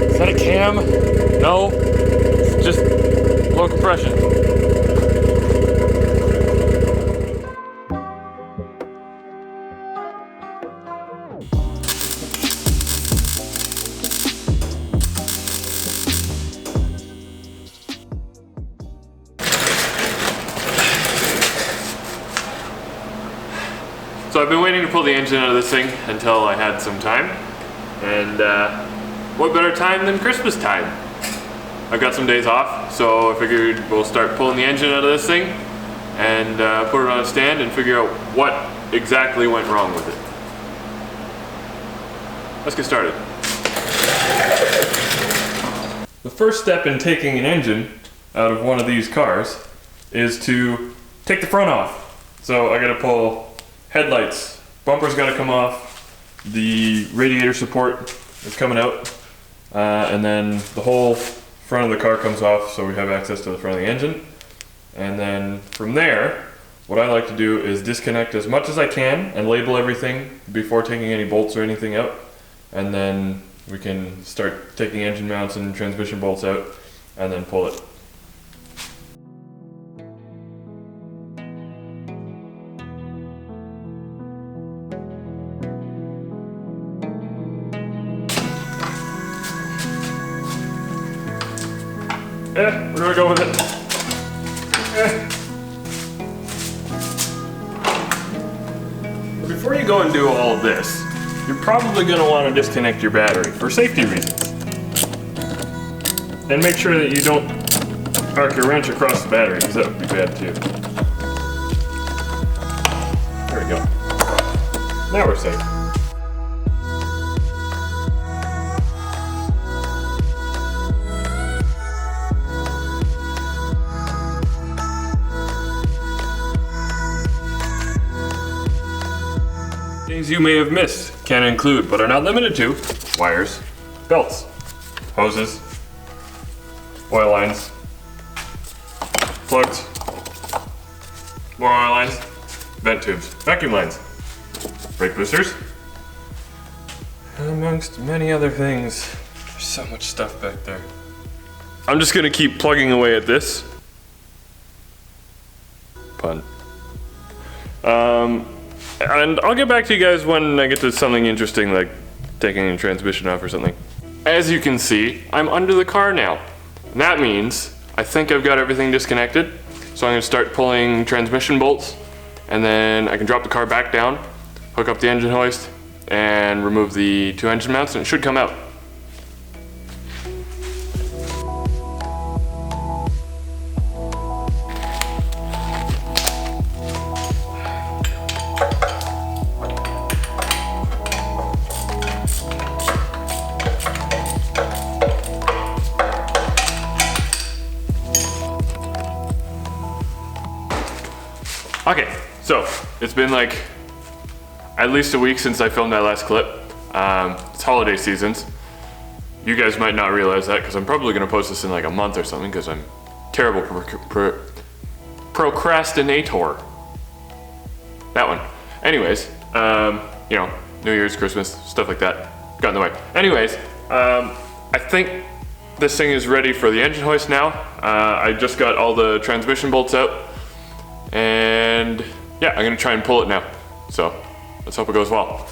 Is that a cam? No, it's just low compression. So I've been waiting to pull the engine out of this thing until I had some time, and what better time than Christmas time? I've got some days off, so I figured we'll start pulling the engine out of this thing and put it on a stand and figure out what exactly went wrong with it. Let's get started. The first step in taking an engine out of one of these cars is to take the front off. So I gotta pull headlights, bumper's gotta come off, the radiator support is coming out, and then the whole front of the car comes off so we have access to the front of the engine. And then from there, what I like to do is disconnect as much as I can and label everything before taking any bolts or anything out. And then we can start taking engine mounts and transmission bolts out and then pull it. We're gonna go with it. Before you go and do all of this, you're probably gonna want to disconnect your battery for safety reasons. And make sure that you don't arc your wrench across the battery, because that would be bad too. There we go. Now we're safe. Things you may have missed can include, but are not limited to, wires, belts, hoses, oil lines, plugs, more oil lines, vent tubes, vacuum lines, brake boosters, and amongst many other things. There's so much stuff back there. I'm just gonna keep plugging away at this. Pun. And I'll get back to you guys when I get to something interesting, like taking a transmission off or something. As you can see, I'm under the car now. And that means I think I've got everything disconnected. So I'm gonna start pulling transmission bolts, and then I can drop the car back down, hook up the engine hoist, and remove the two engine mounts, and it should come out. Okay, so it's been like at least a week since I filmed that last clip. It's holiday seasons. You guys might not realize that because I'm probably gonna post this in like a month or something because I'm terrible procrastinator. That one. Anyways, you know, New Year's, Christmas, stuff like that got in the way. Anyways, I think this thing is ready for the engine hoist now. I just got all the transmission bolts out. And yeah, I'm gonna try and pull it now. So let's hope it goes well.